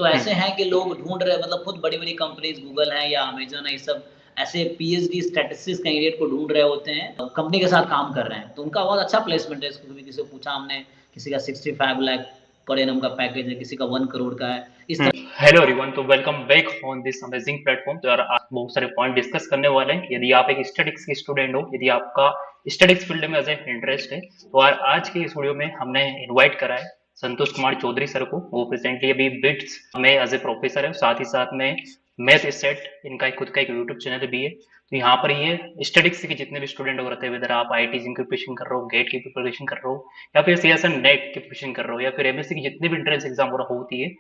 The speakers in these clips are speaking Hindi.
तो हुँ, ऐसे हैं कि लोग ढूँढ रहे हैं मतलब खुद बड़ी-बड़ी कंपनीज़ गूगल है या अमेज़न है ये सब ऐसे पीएचडी स्टैटिस्टिक्स कैंडिडेट को ढूँढ रहे होते हैं, कंपनी के साथ काम कर रहे हैं। तो उनका बहुत अच्छा प्लेसमेंट है, इसको कभी किसी को पूछा हमने, किसी का 65 लाख पर एनम का पैकेज है, किसी का 1 करोड़ का है। इस हुँ। तरह हेलो एवरीवन, तो welcome back on this amazing platform. तो यार आज बहुत सारे पॉइंट डिस्कस करने वाले हैं। यदि आप एक स्टैटिस्टिक्स के स्टूडेंट हो, यदि आपका स्टैटिस्टिक्स फील्ड में एज ए इंटरेस्ट है, तो यार आज के इस वीडियो में हमने इनवाइट करा है संतोष कुमार चौधरी सर को। वो प्रेजेंटली अभी बिट्स में एज ए प्रोफेसर है, साथ ही साथ में मैथ सेट इनका खुद का एक यूट्यूब चैनल भी है। तो यहाँ पर ये स्टैटिस्टिक्स के जितने भी स्टूडेंट हो रहे थे, वेदर आप आईआईटी की प्रिपरेशन कर रहे हो, गेट की प्रिपरेशन कर रहे हो, या फिर सीएसएन नेट की प्रिपरेशन कर रहे हो, या फिर एमएससी की जितने भी एंट्रेंस एग्जाम वगैरह होती है,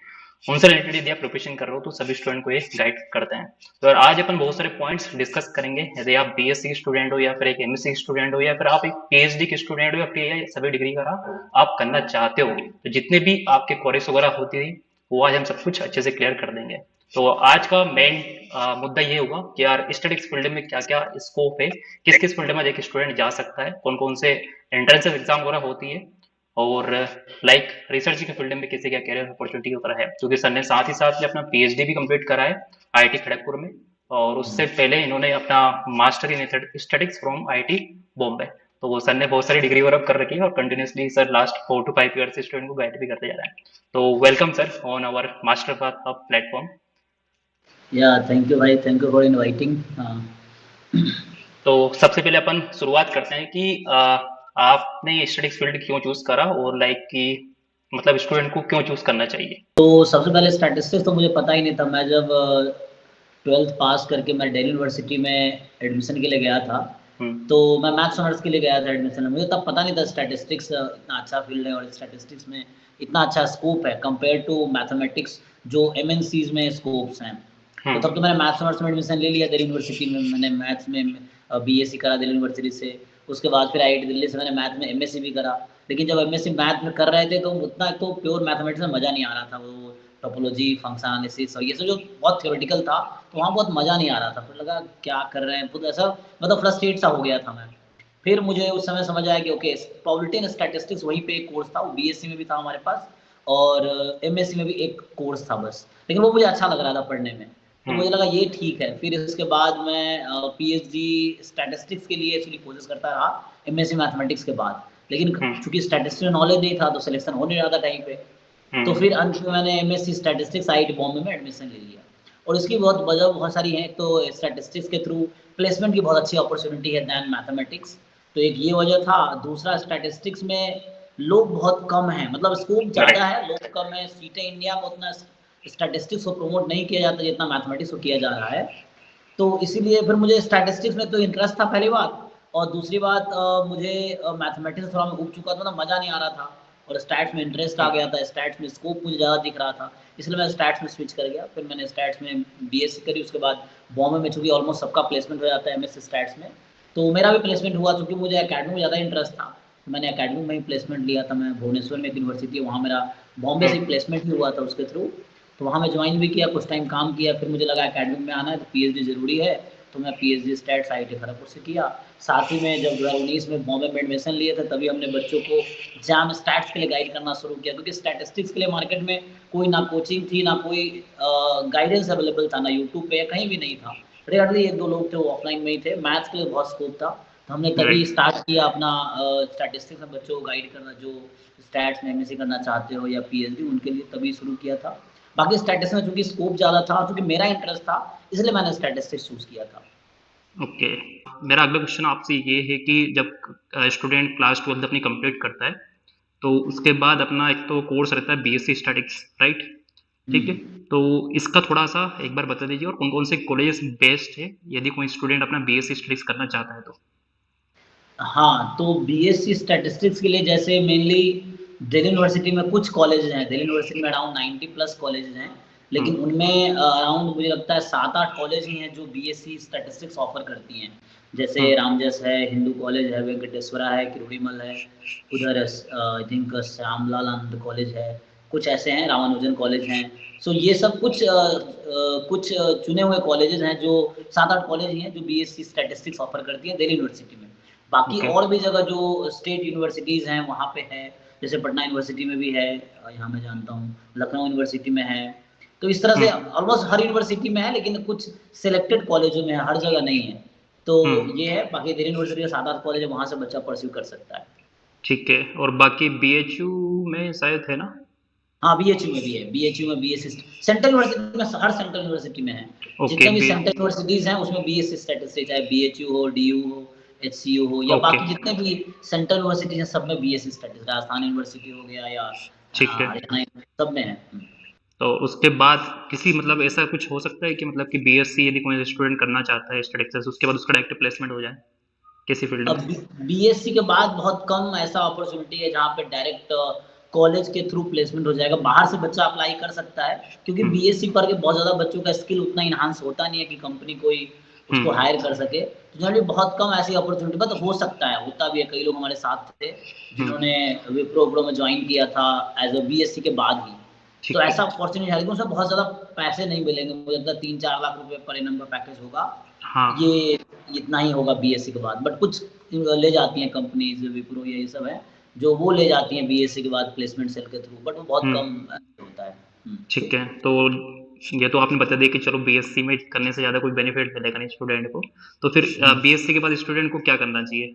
उनसे रिलेटेड यदि आप प्रिपरेशन कर रहे हो तो सभी स्टूडेंट को ये गाइड करते हैं। तो आज अपन बहुत सारे पॉइंट्स डिस्कस करेंगे। यदि आप बीएससी स्टूडेंट हो, या फिर एक एमएससी स्टूडेंट हो, या फिर आप एक पीएचडी के स्टूडेंट हो, या फिर ये सभी डिग्री का आप करना चाहते हो, तो जितने भी आपके क्वेरीज वगैरह होती है वो आज हम सब कुछ अच्छे से क्लियर कर देंगे। तो आज का मेन मुद्दा ये होगा कि यार स्टैटिस्टिक्स फील्ड में क्या क्या स्कोप है, किस किस फील्ड में एक स्टूडेंट जा सकता है, कौन कौन से एंट्रेंस एग्जाम वगैरह होती है, और लाइक रिसर्च के फील्ड में किसी का कैरियर अपॉर्चुनिटी वगैरह है। क्योंकि सर ने साथ ही साथ में अपना पीएचडी भी कंप्लीट करा है आईआईटी खड़गपुर में, और उससे पहले इन्होंने अपना master in statistics from IIT Bombay. तो वो सर ने बहुत सारी डिग्री वर्क कर रखी है, और continuously sir last 4 to 5 year से स्टूडेंट को गाइड भी करते जा रहे हैं। तो welcome sir on our master path platform. या थैंक यू भाई, थैंक यू फॉर इनवाइटिंग। तो सबसे पहले अपन शुरुआत करते हैं कि आपने ये स्टैटिस्टिक्स फील्ड क्यों चूज करा, और लाइक कि मतलब स्टूडेंट को क्यों चूज करना चाहिए। तो सबसे पहले स्टैटिस्टिक्स तो मुझे पता ही नहीं था। मैं जब 12th पास करके मैं दिल्ली यूनिवर्सिटी में एडमिशन के लिए गया था, हम्म। तो मैं मैथ्स ऑनर्स के लिए गया था एडमिशन में। मुझे तब पता नहीं था स्टैटिस्टिक्स इतना अच्छा फील्ड है और स्टैटिस्टिक्स में इतना अच्छा स्कोप है कंपेयर टू मैथमेटिक्स जो एमएनसीज में स्कोप्स हैं। तो तब तो मैंने मैथ्स ऑनर्स में एडमिशन ले लिया दिल्ली यूनिवर्सिटी में। मैंने मैथ्स में बीएससी करा दिल्ली यूनिवर्सिटी से। उसके बाद फिर आईआईटी दिल्ली से मैंने मैथ में एमएससी भी करा। लेकिन जब एमएससी मैथ में कर रहे थे तो उतना तो प्योर मैथमेटिक्स में मज़ा नहीं आ रहा था। वो टोपोलॉजी, फंक्शन एनालिसिस और ये सब जो बहुत थ्योरेटिकल था, तो वहाँ बहुत मज़ा नहीं आ रहा था। फिर लगा क्या कर रहे हैं, खुद ऐसा मतलब फ्रस्ट्रेट सा हो गया था मैं। फिर मुझे उस समय समझ आया कि ओके, प्रोबेबिलिटी एंड स्टैटिस्टिक्स वहीं पे एक कोर्स था, वो बीएससी में भी था हमारे पास और एमएससी में भी एक कोर्स था बस। लेकिन वो मुझे अच्छा लग रहा था पढ़ने में, तो मुझे लगा हम्म। ये ठीक है। फिर इसके बाद मैं पीएचडी स्टैटिस्टिक्स के लिए एक्चुअली कोशिश करता रहा एमएससी मैथमेटिक्स के बाद। लेकिन हम्म। चूँकि स्टैटिस्टिक्स में नॉलेज नहीं था, तो सिलेक्शन हो नहीं रहा था कहीं पे। तो फिर हम्म। अंत में मैंने एमएससी स्टैटिस्टिक्स आईआईटी बॉम्बे में एडमिशन ले लिया। और इसकी बहुत वजह बहुत सारी हैं। एक तो स्टैटिस्टिक्स के थ्रू प्लेसमेंट की बहुत अच्छी अपॉर्चुनिटी है दैन मैथमेटिक्स, तो एक ये वजह था। दूसरा, स्टैटिस्टिक्स में लोग बहुत कम हैं, मतलब स्कोप ज़्यादा राइट। है, लोग कम हैं। सीटें इंडिया में उतना स्टैटिस्टिक्स को प्रमोट नहीं किया जाता जितना मैथमेटिक्स को किया जा रहा है। तो इसीलिए फिर मुझे स्टैटिस्टिक्स में तो इंटरेस्ट था पहली बात, और दूसरी बात मुझे मैथमेटिक्स थोड़ा मैं ऊब चुका था, तो मज़ा नहीं आ रहा था। और स्टैट्स में इंटरेस्ट आ गया था, स्टैट्स में स्कोप मुझे ज़्यादा दिख रहा था, इसलिए मैं स्टैट्स में स्विच कर गया। फिर मैंने स्टैट्स में बीएससी करी। उसके बाद बॉम्बे में चूँकि ऑलमोस्ट सबका प्लेसमेंट हो जाता है एमएससी स्टैट्स में, तो मेरा भी प्लेसमेंट हुआ। चूँकि मुझे एकेडमी में ज़्यादा इंटरेस्ट था, तो मैंने एकेडमी में ही प्लेसमेंट लिया था। मैं भुवनेश्वर में एक यूनिवर्सिटी है, वहाँ मेरा बॉम्बे से ही हम्म। प्लेसमेंट ही हुआ था उसके थ्रू। तो वहाँ मैं ज्वाइन भी किया, कुछ टाइम काम किया। फिर मुझे लगा एकेडमी में आना है तो पीएचडी ज़रूरी है, तो मैं पीएचडी स्टैट्स आईआईटी खड़गपुर से किया। साथ ही में जब 2019 में बॉम्बे में एडमिशन लिए थे, तभी हमने बच्चों को एग्जाम स्टैट्स के लिए गाइड करना शुरू किया, क्योंकि स्टैटिस्टिक्स के लिए मार्केट में कोई ना कोचिंग थी, ना कोई गाइडेंस अवेलेबल था, ना यूट्यूब पे या कहीं भी नहीं था। रेयरली एक दो लोग थे, वो ऑफलाइन में ही थे। मैथ्स के लिए बहुत स्कोप था, तो हमने तभी राइट। स्टार्ट किया अपना स्टैटिस्टिक्स में बच्चों को गाइड करना, जो स्टैट्स में एमएससी करना चाहते हो या पीएचडी, उनके लिए तभी शुरू किया था। बाकी स्टैटिस्टिक्स में चूँकि स्कोप ज़्यादा था, चूँकि मेरा इंटरेस्ट था, इसलिए मैंने स्टैटिस्टिक्स चूज़ किया था। ओके। मेरा अगला क्वेश्चन आपसे ये है कि जब स्टूडेंट क्लास 12 अपनी कंप्लीट करता है, तो उसके बाद अपना एक तो कोर्स रहता है बीएससी स्टैटिक्स, राइट। ठीक है। हुँ। तो इसका थोड़ा सा एक बार बता दीजिए, और कौन कौन से कॉलेजेस बेस्ट है यदि कोई स्टूडेंट अपना बीएससी स्टैटिक्स करना चाहता है तो। हाँ, तो बीएससी स्टैटिस्टिक्स के लिए जैसे मेनली दिल्ली यूनिवर्सिटी में कुछ कॉलेजेज़ हैं। दिल्ली यूनिवर्सिटी में अराउंड 90 प्लस कॉलेजेज़ हैं, लेकिन हम्म। उनमें अराउंड मुझे लगता है 7-8 कॉलेज ही हैं जो बीएससी स्टैटिस्टिक्स ऑफ़र करती हैं। जैसे हम्म। रामजस है, हिंदू कॉलेज है, वेंकटेश्वरा है, किरोड़ीमल है, उधर I think Shyamlal Anand college है, कुछ ऐसे हैं, रामानुजन कॉलेज हैं। सो ये सब कुछ चुने हुए कॉलेजेज़ हैं, जो 7-8 कॉलेज ही हैं जो बीएससी स्टैटिस्टिक्स ऑफ़र करती हैं दिल्ली यूनिवर्सिटी में। बाकी ओके। और भी जगह जो स्टेट यूनिवर्सिटीज़ हैं वहाँ पे है, जैसे पटना यूनिवर्सिटी में भी है, यहाँ मैं जानता हूँ, लखनऊ यूनिवर्सिटी में है, तो इस तरह से हम्म ऑलमोस्ट हर यूनिवर्सिटी में है, लेकिन कुछ सिलेक्टेड कॉलेजों में है, हर जगह नहीं है। तो हम्म ये है, बाकी दिल्ली यूनिवर्सिटी का 7-8 कॉलेज है, वहाँ से बच्चा परस्यू कर सकता है। ठीक है। और बाकी बीएचयू में शायद है ना? हाँ, बीएचयू में भी है, बीएचयू में बीएससी सेंट्रल यूनिवर्सिटी में, हर सेंट्रल यूनिवर्सिटी में है। ओके जितने भी बी सेंट्रल यूनिवर्सिटीज़ हैं उसमें बीएससी स्टैटिस्टिक्स, चाहे बीएचयू हो, डीयू हो, एचसीयू हो, या ओके बाकी जितने भी सेंट्रल यूनिवर्सिटीज़ हैं सब में बीएससी स्टैटिस्टिक्स, राजस्थान यूनिवर्सिटी हो गया या ठीक है। हरियाणा, सब में है। तो उसके बाद किसी मतलब ऐसा कुछ हो सकता है कि मतलब कि बीएससी यदि कोई स्टूडेंट करना चाहता है स्टैटिस्टिक्स से, उसके बाद उसका डायरेक्ट प्लेसमेंट हो जाए किसी फील्ड अब में? बीएससी के बाद बहुत कम ऐसा अपॉर्चुनिटी है जहाँ पे डायरेक्ट कॉलेज के थ्रू प्लेसमेंट हो जाएगा, बाहर से बच्चा अप्लाई कर सकता है, क्योंकि हम्म बीएससी पढ़ के बहुत ज़्यादा बच्चों का स्किल उतना इन्हांस होता नहीं है कि कंपनी कोई उसको हम्म हायर कर सके। तो जनरली बहुत कम ऐसी अपॉर्चुनिटी, बट हो सकता है, होता भी है। कई लोग हमारे साथ थे हम्म जिन्होंने विप्रो में ज्वाइन किया था एज अ बीएससी के बाद ही। तो ठीक है। ऐसा अपॉर्चुनिटी है, लेकिन उसमें बहुत ज़्यादा पैसे नहीं मिलेंगे, मुझे लगता है 3-4 लाख रुपए पर एनम का पैकेज होगा। ये हाँ। इतना ही होगा बीएससी के बाद, बट कुछ ले जाती हैं कंपनीज, विप्रो ये सब है जो वो ले जाती हैं बीएससी के बाद प्लेसमेंट सेल के थ्रू, बट वो बहुत कम हम्म होता है। ठीक है। तो ये तो आपने बता दिया कि चलो बीएससी में करने से ज़्यादा कोई बेनिफिट मिलेगा नहीं स्टूडेंट को। तो फिर हम्म। बीएससी के बाद स्टूडेंट को क्या करना चाहिए?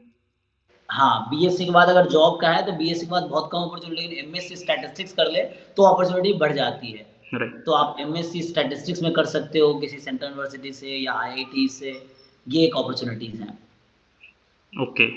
हाँ, बीएससी के बाद अगर जॉब का है तो बीएससी के बाद बहुत कम अपॉर्चुनिटी, लेकिन एमएससी स्टैटिस्टिक्स कर ले तो अपॉर्चुनिटी बढ़ जाती है। राइट। तो आप एमएससी स्टैटिस्टिक्स में कर सकते हो किसी सेंट्रल यूनिवर्सिटी से या आईआईटी से, ये एक अपॉर्चुनिटीज़ हैं। ओके।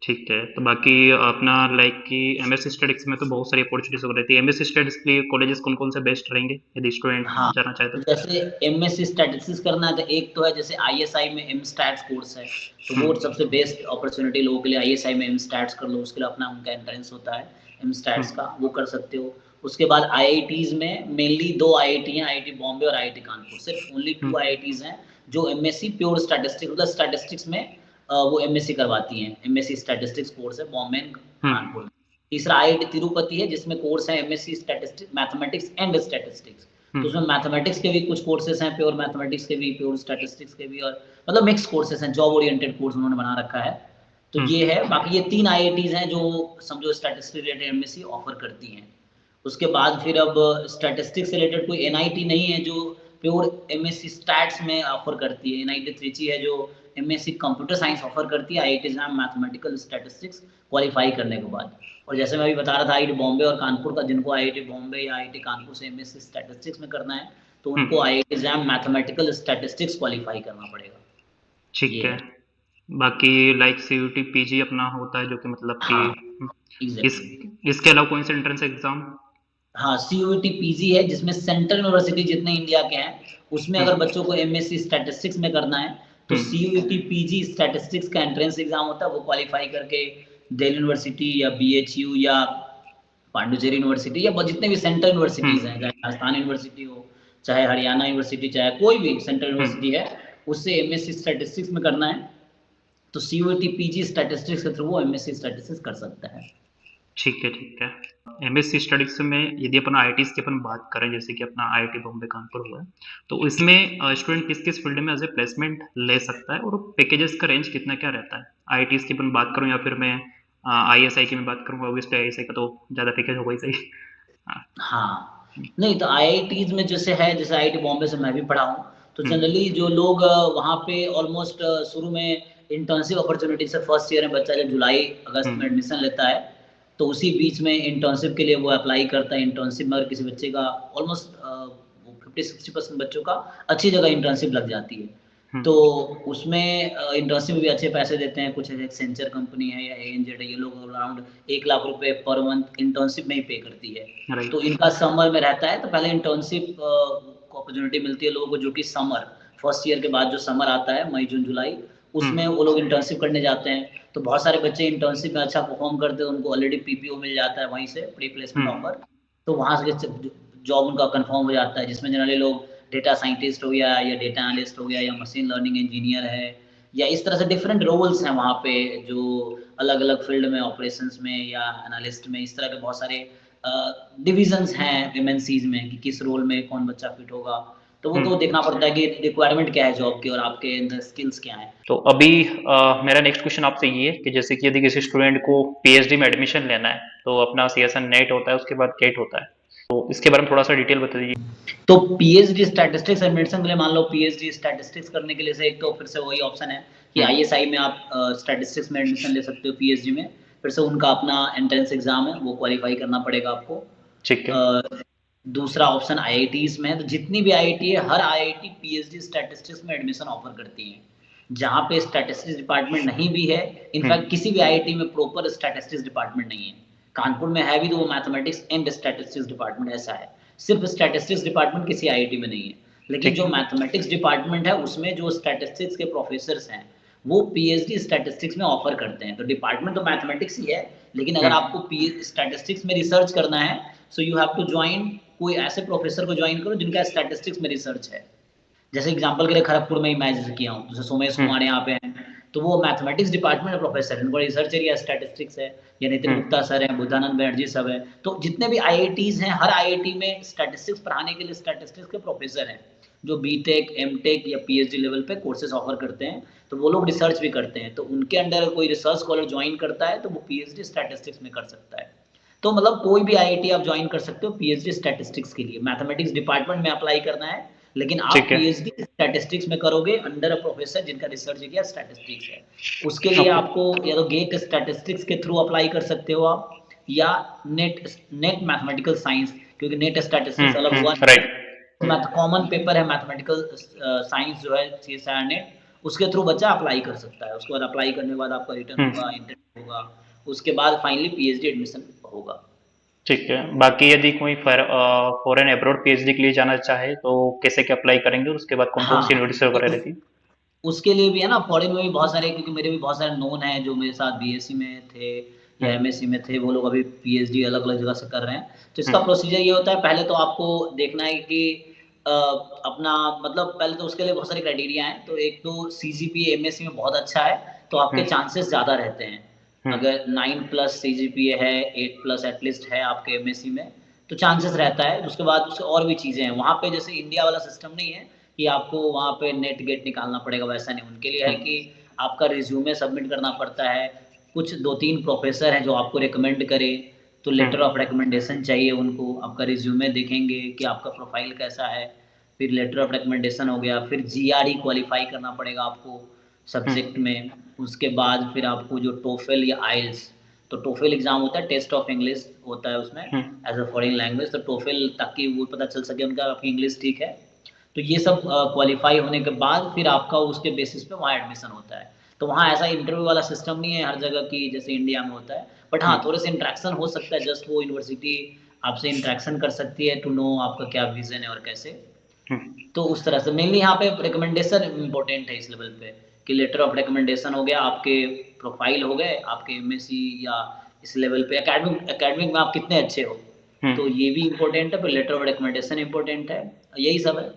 ठीक है। तो बाकी अपना लाइक कि एमएससी स्टैटिस्टिक्स में तो बहुत सारी अपॉर्चुनिटीज हो रहती है। एमएससी स्टैटिस्टिक्स के लिए कॉलेजेस कौन कौन से बेस्ट रहेंगे यदि स्टूडेंट हाँ, जाना चाहे तो तो? जैसे एमएससी स्टैटिस्टिक्स करना है तो एक तो है जैसे आईएसआई में एमस्टैट्स कोर्स है, तो वो हम्म सबसे बेस्ट अपॉर्चुनिटी लोगों के लिए। आईएसआई में एमस्टैट्स कर लो, उसके लिए अपना उनका एंट्रेंस होता है एमस्टैट्स हम्म का, वो कर सकते हो। उसके बाद आईआईटीज़ में मेनली 2 आईआईटी हैं, आईआईटी बॉम्बे और आईआईटी कानपुर, सिर्फ ओनली 2 हम्म आईआईटीज़ हैं जो एमएससी प्योर स्टैटिस्टिक्स, मतलब स्टैटिस्टिक्स में वो एमएससी करवाती हैं। एमएससी स्टैटिस्टिक्स कोर्स है बॉम्बे एंड कानपुर हम्म में। तीसरा आईआईटी तिरुपति है जिसमें कोर्स है MSc statistics, mathematics and statistics. तो उसमें हम्म मैथमेटिक्स के भी कुछ कोर्सेज हैं, प्योर मैथमेटिक्स के भी, प्योर स्टैटिस्टिक्स के भी, और मतलब मिक्स कोर्सेज हैं, जॉब ओरिएंटेड कोर्स उन्होंने बना रखा है। तो ये हम्म है, बाकी ये 3 आईआईटीज़ हैं जो समझो स्टैटिस्टिक्स रिलेटेड एमएससी ऑफर करती हैं। उसके बाद फिर अब स्टैटिस्टिक्स से रिलेटेड कोई एनआईटी नहीं है जो प्योर एमएससी स्टैट्स में ऑफर करती है। एनआईटी त्रिची है जो एमएससी कंप्यूटर साइंस ऑफर करती है, IIT exam mathematical statistics qualify करने के बाद। और जैसे मैं अभी बता रहा था आईआईटी बॉम्बे और कानपुर का, जिनको आईआईटी बॉम्बे या आईआईटी कानपुर से एमएससी स्टैटिस्टिक्स में करना है तो उनको हम्म IIT exam mathematical statistics qualify करना पड़ेगा। ठीक ये है। है। बाकी लाइक सीयूटी पीजी अपना होता है जो कि मतलब कि हाँ, इस एग्जैक्टली। इसके अलावा कौन सा एंट्रेंस एग्जाम? हाँ, सीयूईटी पीजी है जिसमें सेंट्रल यूनिवर्सिटी जितने इंडिया के हैं उसमें अगर हम्म बच्चों को एमएससी स्टैटिस्टिक्स में करना है तो हम्म सीयूईटी पीजी स्टैटिस्टिक्स का एंट्रेंस एग्जाम होता है, वो क्वालिफाई करके दिल्ली यूनिवर्सिटी या बीएचयू या पांडिचेरी यूनिवर्सिटी या जितने भी सेंट्रल यूनिवर्सिटीज हैं, हम्म चाहे राजस्थान यूनिवर्सिटी हो, चाहे हरियाणा यूनिवर्सिटी, चाहे कोई भी सेंट्रल यूनिवर्सिटी हम्म है, उससे एमएससी स्टैटिस्टिक्स में करना है तो सीयूईटी पीजी स्टैटिस्टिक्स के थ्रू वो एमएससी स्टैटिस्टिक्स कर सकता है। ठीक है। ठीक है। एमएससी स्टडीज में यदि अपन आईआईटीज की अपन बात करें जैसे कि अपना आईआईटी बॉम्बे कानपुर हुआ है, तो इसमें स्टूडेंट किस किस फील्ड में एज ए प्लेसमेंट ले सकता है और पैकेजेस का रेंज कितना क्या रहता है? आईआईटीज की अपन बात करूं या फिर मैं आईएसआई की मैं बात करूंगा, ऑब्वियसली आईएसआई का तो ज़्यादा पैकेज होगा ही सही। हाँ। हाँ, नहीं तो आईआईटीज़ में जैसे है, जैसे आईआईटी बॉम्बे से मैं भी पढ़ा हूँ, तो हम्म जनरली जो लोग वहाँ पे ऑलमोस्ट शुरू में इंटर्नशिप अपॉर्चुनिटी से फर्स्ट ईयर में बच्चा जब जुलाई अगस्त में हम्म एडमिशन लेता है, तो उसी बीच में इंटर्नशिप के लिए वो अप्लाई करता है। इंटर्नशिप में अगर किसी बच्चे का ऑलमोस्ट 50-60% बच्चों का अच्छी जगह इंटर्नशिप लग जाती है। तो हम्म उसमें इंटर्नशिप में भी अच्छे पैसे देते हैं, कुछ एक्सेंचर कंपनी है या एएनजेड है, ये लोग अराउंड 1 लाख रुपए पर मंथ इंटर्नशिप में ही पे करती है। तो राइट। इनका समर में रहता है, तो पहले इंटर्नशिप को अपॉर्चुनिटी मिलती है लोगों को, जो कि समर फर्स्ट ईयर के बाद जो समर आता है मई जून जुलाई, उसमें हम्म वो लोग इंटर्नशिप करने जाते हैं। तो बहुत सारे बच्चे इंटर्नशिप में अच्छा परफॉर्म करते हैं, उनको ऑलरेडी पीपीओ मिल जाता है वहीं से, प्री प्लेसमेंट हम्म ऑफर। तो वहाँ से जॉब उनका कंफर्म हो जाता है, जिसमें जनरली लोग डेटा साइंटिस्ट हो गया या डेटा एनालिस्ट हो गया या मशीन लर्निंग इंजीनियर है, या इस तरह से डिफरेंट रोल्स हैं वहाँ पे जो अलग अलग फील्ड में, ऑपरेशंस में या एनालिस्ट में, इस तरह के बहुत सारे डिविजन्स हैं एमएनसीज में कि किस रोल में कौन बच्चा फिट होगा। तो वो तो हम्म देखना पड़ता है कि रिक्वायरमेंट क्या है जॉब की और आपके अंदर स्किल्स क्या हैं। तो अभी मेरा नेक्स्ट क्वेश्चन आपसे ये है कि जैसे कि यदि किसी स्टूडेंट को पीएचडी में एडमिशन लेना है तो अपना सीएसएन नेट होता है, उसके बाद गेट होता है। तो इसके बारे में थोड़ा सा डिटेल बता दीजिए। तो पीएचडी स्टैटिस्टिक्स एंड मेडिसिन के लिए मान लो पीएचडी स्टैटिस्टिक्स करने के लिए से एक तो फिर से वही ऑप्शन है कि आईएसआई में आप स्टैटिस्टिक्स में एडमिशन ले सकते हो पीएचडी में, फिर से उनका अपना एंट्रेंस एग्जाम है, वो क्वालिफाई करना पड़ेगा आपको। ठीक है। दूसरा ऑप्शन आईआईटीज में है, तो जितनी भी आईआईटी है हर आईआईटी पीएचडी स्टैटिस्टिक्स में एडमिशन ऑफर करती है। जहाँ पे स्टैटिस्टिक्स डिपार्टमेंट नहीं भी है, इनफैक्ट किसी भी आईआईटी में प्रॉपर स्टैटिस्टिक्स डिपार्टमेंट नहीं है। कानपुर में है भी तो वो मैथमेटिक्स एंड स्टैटिस्टिक्स डिपार्टमेंट ऐसा है, सिर्फ स्टैटिस्टिक्स डिपार्टमेंट किसी आईआईटी में नहीं है। लेकिन जो मैथमेटिक्स डिपार्टमेंट है उसमें जो स्टैटिस्टिक्स के प्रोफेसर्स हैं वो पीएचडी स्टैटिस्टिक्स में ऑफर करते हैं। तो डिपार्टमेंट तो मैथमेटिक्स ही है, लेकिन अगर आपको स्टैटिस्टिक्स में रिसर्च करना है so you have to join, कोई ऐसे प्रोफेसर को ज्वाइन करो जिनका स्टैटिस्टिक्स में रिसर्च है। जैसे एग्जांपल के लिए खड़गपुर में ही मैं जैसे किया हूँ, जैसे सोमेश कुमार यहाँ पे हैं, तो वो मैथमेटिक्स डिपार्टमेंट में प्रोफेसर है, उनका रिसर्च एरिया स्टैटिस्टिक्स है। या नितिन गुप्ता सर हैं, बुद्धानंद बनर्जी सब है। तो जितने भी आईआईटीज हैं हर आईआईटी में स्टैटिस्टिक्स पढ़ाने के लिए स्टैटिस्टिक्स के प्रोफेसर हैं, जो बीटेक एमटेक या पीएचडी लेवल पे कोर्सेज ऑफर करते हैं। तो वो लोग रिसर्च भी करते हैं, तो उनके अंडर कोई रिसर्च स्कॉलर ज्वाइन करता है तो वो पीएचडी स्टैटिस्टिक्स में कर सकता है। तो मतलब कोई भी आईआईटी आप ज्वाइन कर सकते हो पीएचडी स्टैटिस्टिक्स के लिए। मैथमेटिक्स डिपार्टमेंट में अप्लाई करना है, लेकिन आप पीएचडी स्टैटिस्टिक्स में करोगे अंडर अ प्रोफेसर जिनका रिसर्च एरिया स्टैटिस्टिक्स है। उसके लिए आपको या तो गेट स्टैटिस्टिक्स के थ्रू अप्लाई कर सकते हो आप, या नेट नेट मैथमेटिकल साइंस, क्योंकि नेट स्टैटिस्टिक्स अलग हुआ, कॉमन पेपर है मैथमेटिकल साइंस जो है सीएसआईआर नेट, उसके थ्रू बच्चा अप्लाई कर सकता है। उसके बाद अप्लाई करने के बाद आपका रिटर्न होगा, इंटरव्यू होगा, उसके बाद फाइनली पीएचडी एडमिशन होगा। ठीक है। बाकी यदि कोई फॉरेन अब्रॉड पीएचडी के लिए जाना चाहे तो कैसे क्या अप्लाई करेंगे, और उसके बाद कौन कौन सी यूनिवर्सिटी वगैरह रहती है? उसके लिए भी है ना, फॉरेन में भी बहुत सारे, क्योंकि मेरे भी बहुत सारे नोन हैं जो मेरे साथ बीएससी में थे या एमएससी में थे, वो लोग अभी पीएचडी अलग अलग जगह से कर रहे हैं। तो इसका प्रोसीजर ये होता है, पहले तो आपको देखना है कि अपना मतलब पहले तो उसके लिए बहुत सारे क्राइटेरिया हैं। तो एक तो सीजीपीए एमएससी में बहुत अच्छा है तो आपके चांसेस ज़्यादा रहते हैं। अगर 9+ सीजीपीए है, 8+ एटलीस्ट है आपके एमएससी में, तो चांसेस रहता है। उसके बाद उससे और भी चीज़ें हैं वहाँ पे, जैसे इंडिया वाला सिस्टम नहीं है कि आपको वहाँ पे नेट गेट निकालना पड़ेगा, वैसा नहीं। उनके लिए है कि आपका रिज्यूमे सबमिट करना पड़ता है, कुछ 2-3 प्रोफेसर हैं जो आपको रिकमेंड करे, तो लेटर ऑफ रिकमेंडेशन चाहिए उनको। आपका रिज्यूमे देखेंगे कि आपका प्रोफाइल कैसा है, फिर लेटर ऑफ रिकमेंडेशन हो गया, फिर जीआरई क्वालिफाई करना पड़ेगा आपको सब्जेक्ट में। उसके बाद फिर आपको जो टोफेल या आइल्स, तो टोफेल एग्जाम होता है, टेस्ट ऑफ इंग्लिश होता है उसमें एज अ फॉरेन लैंग्वेज, तो टोफेल ताकि वो पता चल सके उनका आपकी इंग्लिश ठीक है। तो ये सब क्वालिफाई होने के बाद फिर आपका उसके बेसिस पे वहाँ एडमिशन होता है। तो वहाँ ऐसा इंटरव्यू वाला सिस्टम नहीं है हर जगह की जैसे इंडिया में होता है, बट हाँ थोड़े से इंट्रैक्शन हो सकता है। जस्ट वो यूनिवर्सिटी आपसे इंट्रैक्शन कर सकती है टू नो आपका क्या विजन है और कैसे। तो उस तरह से मेनली यहाँ पे रिकमेंडेशन इम्पोर्टेंट है इस लेवल पे, कि लेटर ऑफ रिकमेंडेशन हो गया, आपके प्रोफाइल हो गए, आपके एमएससी या इस लेवल पे एकेडमिक में आप कितने अच्छे हो, तो ये भी इम्पोर्टेंट है। फिर लेटर ऑफ रिकमेंडेशन इम्पोर्टेंट है, यही सब है।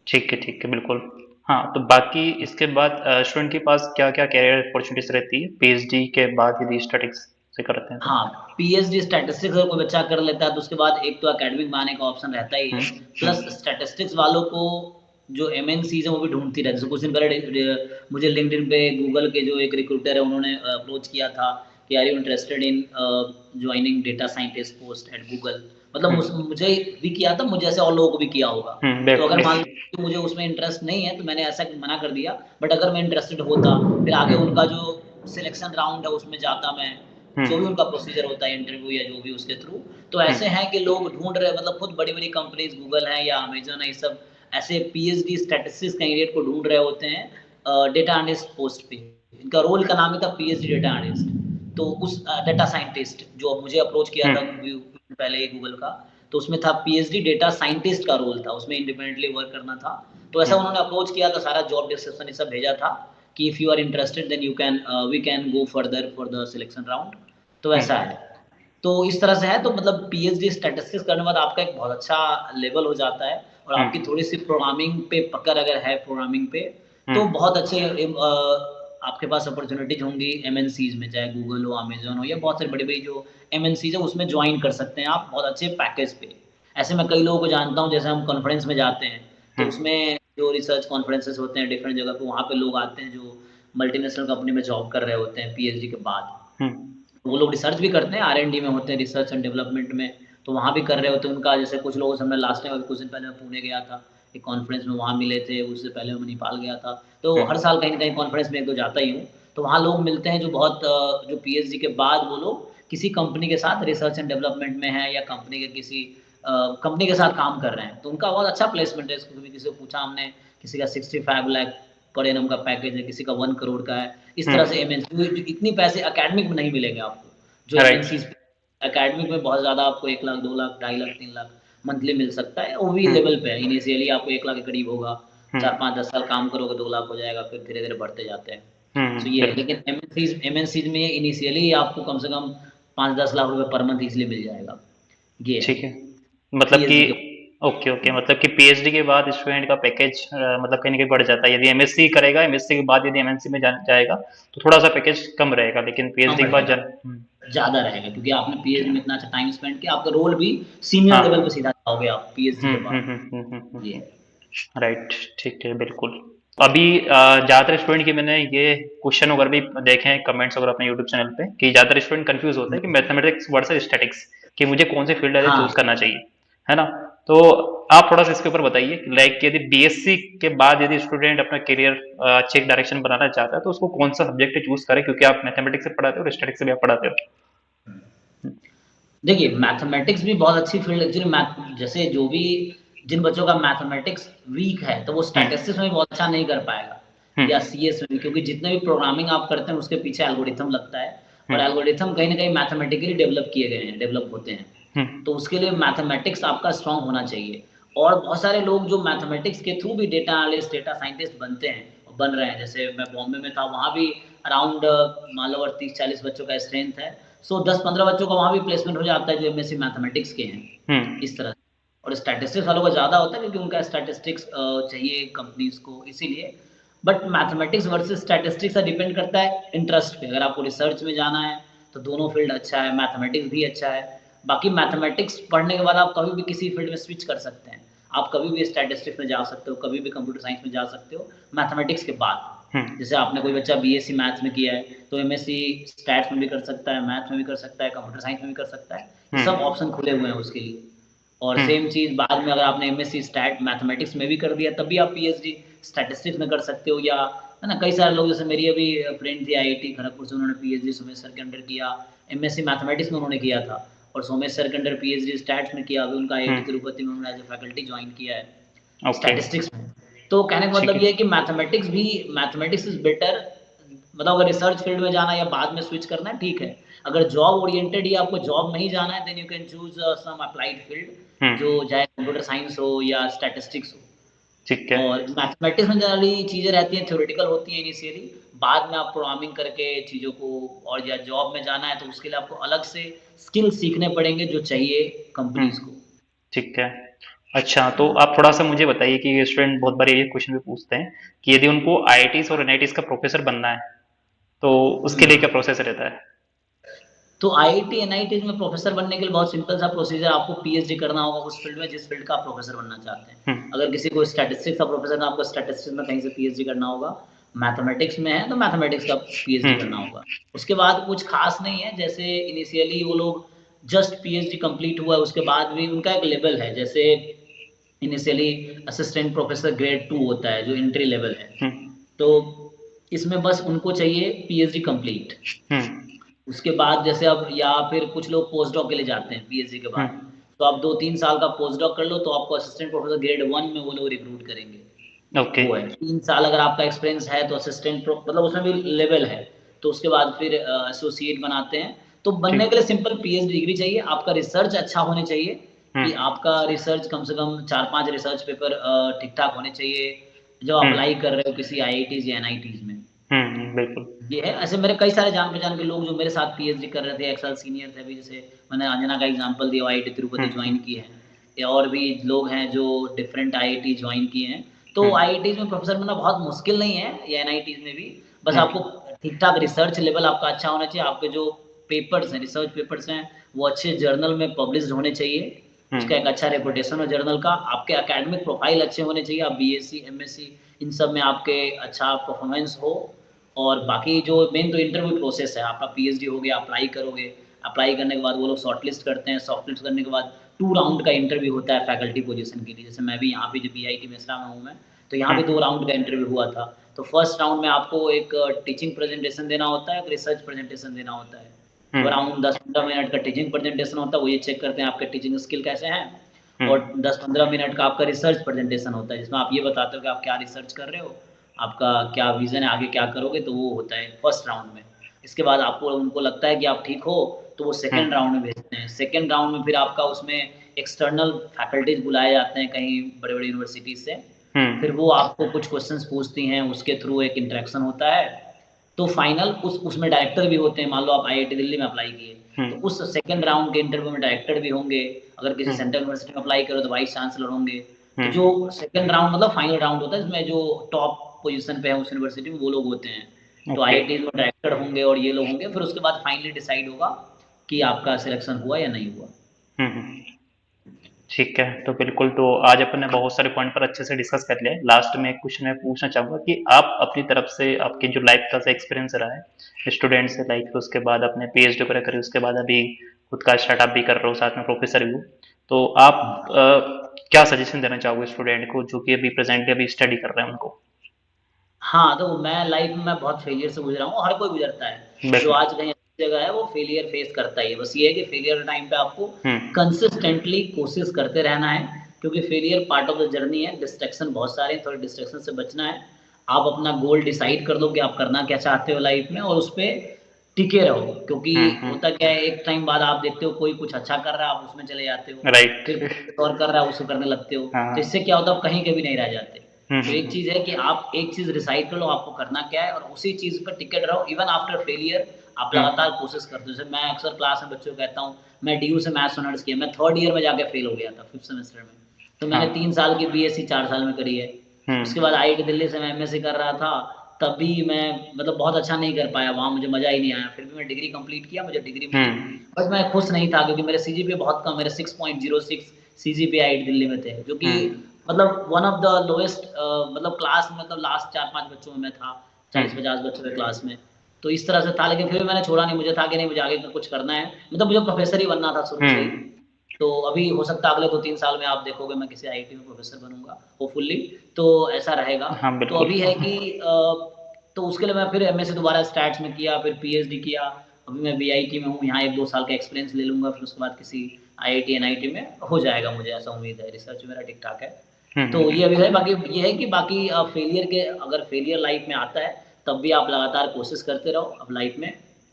ठीक है, बिल्कुल। हाँ, तो बाकी इसके बाद स्टूडेंट के पास क्या क्या कैरियर अपॉर्चुनिटीज रहती है पीएचडी के बाद यदि स्टैटिस्टिक्स से करते हैं तो? हाँ, पीएचडी स्टैटिस्टिक्स अगर कोई बच्चा कर लेता है तो उसके बाद एक तो एकेडमिक में आने का ऑप्शन रहता ही है, प्लस स्टैटिस्टिक्स वालों को जो एमएनसीज है वो भी ढूंढती रहती है। कुछ दिन पहले मुझे लिंक्डइन पे गूगल के जो एक रिक्रूटर है उन्होंने अप्रोच किया था कि are you interested in joining data scientist post at Google. मतलब मुझे भी किया था, मुझे ऐसे और लोगों को भी किया होगा। तो अगर मान लो मुझे उसमें इंटरेस्ट नहीं है तो मैंने ऐसा मना कर दिया, बट अगर मैं इंटरेस्टेड होता फिर आगे उनका जो सिलेक्शन राउंड है उसमें जाता मैं, जो भी उनका प्रोसीजर होता है इंटरव्यू या जो भी उसके थ्रू। तो ऐसे हैं कि लोग ढूंढ रहे, मतलब खुद बड़ी बड़ी कंपनीज गूगल है या अमेजन है, ये सब ऐसे पीएचडी स्टैटिस्टिक्स कैंडिडेट को ढूंढ रहे होते हैं डेटा एनालिस्ट पोस्ट पे। इनका रोल का नाम ही था पीएचडी डेटा एनालिस्ट। तो उस डेटा साइंटिस्ट जो मुझे अप्रोच किया था पहले ही गूगल का, तो उसमें था पीएचडी डेटा साइंटिस्ट का रोल था, उसमें इंडिपेंडेंटली वर्क करना था। तो ऐसा उन्होंने अप्रोच किया था, सारा जॉब डिस्क्रिप्शन ये सब भेजा था कि if you are interested then you can we can go further for the selection round. तो ऐसा है। तो इस तरह से है, तो मतलब पीएचडी स्टैटिस्टिक्स करने के बाद आपका एक बहुत अच्छा लेवल हो जाता है, और आपकी थोड़ी सी प्रोग्रामिंग पे पकड़ अगर है प्रोग्रामिंग पे, तो बहुत अच्छे आपके पास अपॉर्चुनिटीज होंगी एमएनसीज में, चाहे गूगल हो, अमेजन हो, या बहुत सारी बड़ी बड़ी जो एमएनसीज है उसमें ज्वाइन कर सकते हैं आप बहुत अच्छे पैकेज पे। ऐसे मैं कई लोगों को जानता हूँ, जैसे हम कॉन्फ्रेंस में जाते हैं तो उसमें जो रिसर्च कॉन्फ्रेंसेस होते हैं डिफरेंट जगह पे, वहाँ पे लोग आते हैं जो मल्टीनेशनल कंपनी में जॉब कर रहे होते हैं पीएचडी के बाद। वो लोग रिसर्च भी करते हैं, आर एंड डी में होते हैं, रिसर्च एंड डेवलपमेंट में, तो वहाँ भी कर रहे होते हैं उनका। जैसे कुछ लोगों से मैं लास्ट टाइम, अभी कुछ दिन पहले मैं पुणे गया था, एक कॉन्फ्रेंस में वहाँ मिले थे, उससे पहले मैं नेपाल गया था। तो हर हम्म, साल कहीं न कहीं कॉन्फ्रेंस में 1-2 जाता ही हूँ। तो वहाँ लोग मिलते हैं जो बहुत जो पीएचडी के बाद वो लोग किसी कंपनी के साथ रिसर्च एंड डेवलपमेंट में हैं, या कंपनी के किसी कंपनी के साथ काम कर रहे हैं। तो उनका बहुत अच्छा प्लेसमेंट है। इसको कभी किसी को पूछा हमने, किसी का 65 लाख पर एनम का पैकेज है, किसी का 1 करोड़ का है। इस तरह से एमएनसी इतनी पैसे एकेडमिक में नहीं मिलेंगे आपको, जो राइट। एमएनसीज़ एकेडमिक में बहुत ज़्यादा आपको 1 लाख, 2 लाख, 2.5 लाख, 3 लाख मंथली मिल सकता है। वो भी हम्म लेवल पे है, इनिशियली आपको 1 लाख के करीब होगा, हम्म 4, 5, 10 साल काम करोगे 2 लाख हो जाएगा, फिर धीरे-धीरे बढ़ते जाते हैं। सो ये है, बिल्कुल। लेकिन एमएनसीज़ में इनिशियली आपको कम से कम 5-10 लाख रुपए पर मंथ ईज़िली मिल जाएगा। ये है, ठीक है, मतलब कि पीएचडी के ओके ओके, मतलब कि पीएचडी के बाद स्टूडेंट का पैकेज मतलब कहीं ना कहीं बढ़ जाता है। यदि एमएससी करेगा, एमएससी के बाद यदि एमएनसी में जाएगा तो थोड़ा सा पैकेज कम रहेगा, लेकिन कम पीएचडी के बाद रहेगा, ज़्यादा रहेगा, क्योंकि आपने पीएचडी में इतना अच्छा टाइम स्पेंड किया, आपका रोल भी सीनियर लेवल पे हाँ। सीधा जाओगे आप पीएचडी के बाद। ये है। राइट, ठीक है, बिल्कुल। अभी ज़्यादातर स्टूडेंट की मैंने ये क्वेश्चन वगैरह भी देखे हैं कमेंट्स वगैरह अपने यूट्यूब चैनल पे, कि ज़्यादातर स्टूडेंट कंफ्यूज होते हैं कि मैथमेटिक्स वर्सेस स्टैटिक्स, कि मुझे कौन से फील्ड है चूज हाँ, करना चाहिए, है ना? तो आप थोड़ा सा इसके ऊपर बताइए, लाइक यदि बीएससी के बाद यदि स्टूडेंट अपना करियर अच्छे डायरेक्शन बनाना चाहता है तो उसको कौन सा सब्जेक्ट चूज करे, क्योंकि आप मैथमेटिक्स से पढ़ाते हो और स्टैटिक्स से भी आप पढ़ाते हो। देखिए मैथमेटिक्स भी बहुत अच्छी फील्ड है एक्चुअली। मैथ जैसे जो भी जिन बच्चों का मैथमेटिक्स वीक है, तो वो हम्म स्टैटिस्टिक्स में भी बहुत अच्छा नहीं कर पाएगा, या हम्म सीएस में भी, क्योंकि जितने भी प्रोग्रामिंग आप करते हैं उसके पीछे एल्गोरिथम लगता है, और हम्म एल्गोरिथम कहीं न कहीं मैथमेटिकली डेवलप किए गए हैं, डेवलप होते हैं। हम्म तो उसके लिए मैथमेटिक्स आपका स्ट्रॉन्ग होना चाहिए। और बहुत सारे लोग जो मैथमेटिक्स के थ्रू भी डेटा एनालिस्ट, डेटा साइंटिस्ट बनते हैं, बन रहे हैं। जैसे मैं बॉम्बे में था, वहाँ भी अराउंड मान लो अगर 30-40 बच्चों का स्ट्रेंथ है, सो 10-15 बच्चों का वहाँ भी प्लेसमेंट हो जाता है जो एमएससी मैथमेटिक्स के हैं, इस तरह से। और स्टैटिस्टिक्स वालों का ज़्यादा होता है, क्योंकि उनका स्टैटिस्टिक्स चाहिए कंपनीज़ को, इसीलिए। बट मैथमेटिक्स वर्सेस स्टैटिस्टिक्स का डिपेंड करता है इंटरेस्ट पे। अगर आपको रिसर्च में जाना है, तो दोनों फील्ड अच्छा है, मैथमेटिक्स भी अच्छा है। बाकी मैथमेटिक्स पढ़ने के बाद आप कभी भी किसी फील्ड में स्विच कर सकते हैं। आप कभी भी स्टैटिस्टिक्स में जा सकते हो, कभी भी कंप्यूटर साइंस में जा सकते हो, मैथमेटिक्स के बाद। हम्म जैसे आपने कोई बच्चा बीएससी मैथ्स में किया है, तो एमएससी स्टैट्स में भी कर सकता है, मैथ में भी कर सकता है, कंप्यूटर साइंस में भी कर सकता है। ये सब हम्म ऑप्शन खुले हुए हैं उसके लिए। और सेम हम्म चीज़ बाद में अगर आपने एमएससी स्टैट मैथमेटिक्स में भी कर दिया, तब भी आप पीएचडी स्टैटिस्टिक्स में कर सकते हो। या है ना, कई सारे लोग, जैसे मेरी अभी फ्रेंड थी आईआईटी खड़गपुर से, उन्होंने पीएचडी सोमेश सर के अंडर किया, एमएससी मैथमेटिक्स में उन्होंने किया था, और सोमेश सर के अंडर पीएचडी स्टैट्स में किया। अभी उनका आईआईटी हम्म तिरुपति में उन्होंने एज ए फैकल्टी ज्वाइन किया है ओके, स्टैटिस्टिक्स में। तो कहने का ठीक मतलब है। ये है कि मैथमेटिक्स इज बेटर। मतलब अगर रिसर्च फील्ड में जाना है या बाद में स्विच करना है, ठीक है। अगर जॉब ओरिएंटेड ही आपको जॉब में ही जाना है, then you can choose some applied field, जो हम्म चाहे कंप्यूटर साइंस हो या स्टैटिस्टिक्स हो। ठीक है। और मैथमेटिक्स में जनरली चीज़ें रहती हैं, थ्योरेटिकल होती हैं इनिशियली, बाद में आप प्रोग्रामिंग करके चीज़ों को, और या जॉब में जाना है तो उसके लिए आपको अलग से स्किल सीखने पड़ेंगे जो चाहिए कंपनीज़ को। ठीक है। अच्छा, तो आप थोड़ा-सा मुझे बताइए कि स्टूडेंट बहुत बार ये क्वेश्चन भी पूछते हैं कि यदि उनको आईआईटीज़ और एनआईटीज़ का प्रोफ़ेसर बनना है, तो उसके लिए हुँ। क्या प्रोसेस रहता है? तो आईआईटी, एनआईटीज़ में प्रोफ़ेसर बनने के लिए बहुत सिंपल सा प्रोसीजर, आपको पीएचडी करना होगा उस फ़ील्ड में जिस फ़ील्ड का आप प्रोफ़ेसर बनना चाहते हैं। हुँ, अगर किसी को स्टैटिस्टिक्स का प्रोफ़ेसर है, तो आपको स्टैटिस्टिक्स में कहीं से पीएचडी करना होगा। मैथमेटिक्स में है, तो मैथमेटिक्स का पीएचडी हुँ, करना होगा। उसके बाद कुछ ख़ास नहीं है, जैसे इनिशियली वो लोग जस्ट पीएचडी कंप्लीट हुआ है, उसके बाद भी उनका एक लेवल है। जैसे इनिशियली असिस्टेंट प्रोफ़ेसर ग्रेड 2 होता है, जो एंट्री लेवल है। हुँ, तो इसमें बस उनको चाहिए पीएचडी कंप्लीट। हुँ, उसके बाद जैसे अब, या फिर कुछ लोग पोस्ट डॉक के लिए जाते हैं पीएचडी के हुँ, बाद, तो आप 2-3 साल का पोस्ट डॉक कर लो, तो आपको असिस्टेंट प्रोफेसर ग्रेड 1 में वो लोग रिक्रूट करेंगे। ओके, वो है 3 साल अगर आपका एक्सपीरियंस है तो असिस्टेंट प्रो, मतलब उसमें भी लेवल है। तो उसके बाद फिर एसोसिएट बनाते हैं। तो बनने के ठीक, लिए सिंपल पीएचडी डिग्री चाहिए, आपका रिसर्च अच्छा होने चाहिए, हुँ, कि आपका रिसर्च कम से कम 4-5 रिसर्च पेपर ठीक-ठाक होने चाहिए, जब हुँ, अप्लाई कर रहे हो किसी आईआईटीज़ या एनआईटीज़ में। बिल्कुल, ये है। ऐसे मेरे कई सारे जान-पहचान के लोग जो मेरे साथ पीएचडी कर रहे थे, 1 साल सीनियर थे अभी, जैसे मैंने अंजना का एग्ज़ाम्पल दिया, वो आईआईटी हुँ, तिरुपति जॉइन की है। या और भी लोग हैं जो डिफरेंट आईआईटी जॉइन किए हैं। तो आईआईटीज़ में प्रोफ़ेसर बनना बहुत मुश्किल नहीं है, या एनआईटीज़ में भी। बस हुँ, आपको ठीक-ठाक रिसर्च लेवल आपका अच्छा होना चाहिए, आपके जो पेपर्स हैं, रिसर्च पेपर्स हैं, वो अच्छे जर्नल में पब्लिश्ड होने चाहिए। हुँ, उसका एक अच्छा रेपुटेशन हो जर्नल का, आपके एकेडमिक प्रोफ़ाइल अच्छे होने चाहिए, आप बीएससी, एमएससी इन सब में आपके अच्छा परफ़ॉर्मेंस हो। और बाकी जो मेन तो इंटरव्यू प्रोसेस है, आपका पीएचडी हो गया, अप्लाई करोगे, अप्लाई करने के बाद वो लोग शॉर्टलिस्ट करते हैं, शॉर्टलिस्ट करने के बाद 2 राउंड का इंटरव्यू होता है फैकल्टी पोजीशन के लिए। जैसे मैं भी यहाँ पे जो बीआईटी मेसरा में हूँ मैं, तो यहाँ पे 2 राउंड का इंटरव्यू हुआ था। तो फर्स्ट राउंड में आपको एक टीचिंग प्रेजेंटेशन देना होता है, एक रिसर्च प्रेजेंटेशन देना होता है। तो अराउंड 10-15 मिनट का टीचिंग प्रेजेंटेशन होता है, वो ये चेक करते हैं आपके टीचिंग स्किल कैसे हैं, और 10-15 मिनट का आपका रिसर्च प्रेजेंटेशन होता है, जिसमें आप ये बताते हो कि आप क्या रिसर्च कर रहे हो, आपका क्या विजन है, आगे क्या करोगे। तो वो होता है फर्स्ट राउंड में। इसके बाद आपको उनको लगता है कि आप ठीक हो, तो वो सेकंड राउंड में भेजते हैं। सेकंड राउंड में फिर आपका उसमें एक्सटर्नल फैकल्टीज बुलाए जाते हैं कहीं बड़े-बड़े यूनिवर्सिटी से। फिर वो आपको कुछ क्वेश्चंस पूछती हैं, उसके थ्रू एक इंटरेक्शन होता है। तो फाइनल उसमें डायरेक्टर भी होते हैं। मान लो आप आईआईटी दिल्ली में अप्लाई किए, तो उस सेकंड राउंड के इंटरव्यू में डायरेक्टर भी होंगे। अगर किसी सेंट्रल यूनिवर्सिटी में अप्लाई करो तो वाइस चांसलर होंगे। तो जो सेकंड राउंड मतलब फाइनल राउंड होता है, इसमें जो टॉप पोजीशन पे है उस यूनिवर्सिटी में वो लोग होते हैं। तो आईआईटी में डायरेक्टर होंगे और ये लोग होंगे। फिर उसके बाद फाइनली डिसाइड होगा कि आपका सिलेक्शन हुआ या नहीं हुआ। ठीक है, तो बिल्कुल, तो आज अपन ने बहुत सारे पॉइंट पर अच्छे से डिस्कस कर लिया है। लास्ट में एक क्वेश्चन मैं पूछना चाहूंगा कि आप अपनी तरफ से आपके जो लाइफ का एक्सपीरियंस रहा है स्टूडेंट से, लाइक उसके बाद अपने पीएचडी वगैरह करी, उसके बाद अभी खुद का स्टार्टअप भी कर रहे हो, साथ में प्रोफेसर भी हो, तो आप क्या सजेशन देना चाहोगे स्टूडेंट को जो कि अभी प्रेजेंटली अभी स्टडी कर रहे हैं उनको? हाँ, तो मैं लाइफ में बहुत फेलियर से गुजरा हूँ, हर कोई गुजरता है। जो आज कहीं अच्छी जगह है वो फेलियर फेस करता ही है। बस ये है कि फेलियर के टाइम पे आपको कंसिस्टेंटली कोशिश करते रहना है, क्योंकि failure part of the journey है। डिस्ट्रैक्शन बहुत सारे हैं, थोड़े डिस्ट्रैक्शन से बचना है। आप अपना गोल डिसाइड कर दो कि आप करना क्या चाहते हो लाइफ में, और उस पे टिके रहो। क्योंकि होता क्या है, एक टाइम बाद आप देखते हो कोई कुछ अच्छा कर रहा है, आप उसमें चले जाते हो, राइट। फिर कुछ और कर रहा है, उसको करने लगते हो। तो इससे क्या होता है, आप कहीं कभी नहीं रह जाते। तो एक चीज़ है कि आप एक चीज़ डिसाइड कर लो आपको करना क्या है, और उसी चीज़ पर टिके रहो। इवन आफ्टर फेलियर आप लगातार कोशिश करते हो। जैसे मैं अक्सर क्लास में बच्चों को कहता हूँ, मैं डीयू से मैथ्स ऑनर्स किया, मैं 3rd ईयर में जाके फेल हो गया था 5th सेमेस्टर में। तो मैंने 3 साल की बीएससी 4 साल में करी है। उसके बाद आईआईटी दिल्ली से मैं एमएससी कर रहा था, तब भी मैं मतलब बहुत अच्छा नहीं कर पाया, वहाँ मुझे मज़ा ही नहीं आया। फिर भी मैं डिग्री कंप्लीट किया, मुझे डिग्री मिली। बट मैं खुश नहीं था, क्योंकि मेरे सीजीपीए बहुत कम, मेरे 6.06 सीजीपीए आईआईटी दिल्ली में थे, जो कि मतलब वन ऑफ द लोएस्ट, मतलब क्लास में, मतलब लास्ट 4-5 बच्चों में मैं था, 40-50 बच्चों के क्लास में। तो इस तरह से था, लेकिन फिर भी मैंने छोड़ा नहीं। मुझे था कि नहीं, मुझे आगे कुछ करना है, मतलब मुझे प्रोफेसर ही बनना था शुरू से ही। तो अभी हो सकता है अगले 2-3 साल में आप देखोगे मैं किसी आईआईटी में प्रोफेसर बनूंगा, होपफुली। तो ऐसा रहेगा। तो अभी है कि तो उसके लिए मैं फिर एमएससी दोबारा स्टैट्स में किया, फिर पीएचडी किया। अभी मैं बीआईटी में हूँ, यहाँ 1-2 साल का एक्सपीरियंस ले लूंगा, फिर उसके बाद किसी आईआईटी एनआईटी में हो जाएगा, मुझे ऐसा उम्मीद है। रिसर्च मेरा ठीक ठाक है। तो ये अभी है। बाकी ये है कि बाकी फेलियर के, अगर फेलियर लाइफ में आता है तब भी आप लगातार कोशिश करते रहो, अब लाइफ में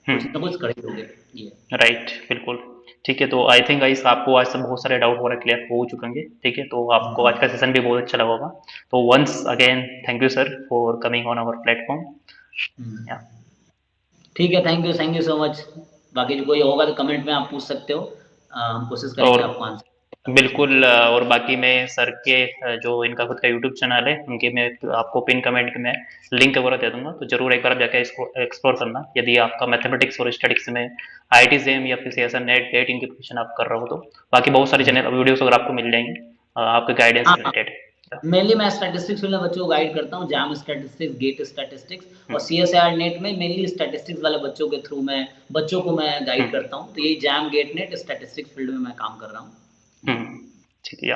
कुछ ना कुछ कर ही लोगे। ये राइट, बिल्कुल। ठीक है, तो आई थिंक गाइस आपको आज से बहुत सारे डाउट वगैरह क्लियर हो चुके होंगे। ठीक है, तो आपको आज का सेशन भी बहुत अच्छा लगा होगा। तो once again thank you sir for coming on our platform. ठीक है, थैंक यू सो मच। बाकी जो कोई होगा तो कमेंट में आप पूछ सकते हो, हम कोशिश करेंगे और आपको आंसर। बिल्कुल, और बाकी मैं सर के जो इनका खुद का यूट्यूब चैनल है उनके मैं आपको पिन कमेंट में लिंक वगैरह दे दूंगा, तो जरूर एक बार जाकर इसको एक्सप्लोर करना यदि आपका मैथमेटिक्स और स्टैटिक्स में आईआईटी जेएम या फिर सीएसआर नेट गेट इनकी प्रिपरेशन आप कर रहे हो। तो बाकी बहुत सारी चैनल वीडियोस वगैरह आपको मिल जाएंगी आपके गाइडेंस रिलेटेड। मेनली मैं स्टैटिस्टिक्स फील्ड में बच्चों को गाइड करता हूँ, जैम स्टैटिस्टिक्स, गेट स्टैटिस्टिक्स और सीएसआर नेट में मेनली स्टैटिस्टिक्स वाले बच्चों के थ्रू मैं बच्चों को मैं गाइड करता हूँ। तो यही JAM GATE NET statistics field में मैं काम कर रहा हूँ। ठीक है।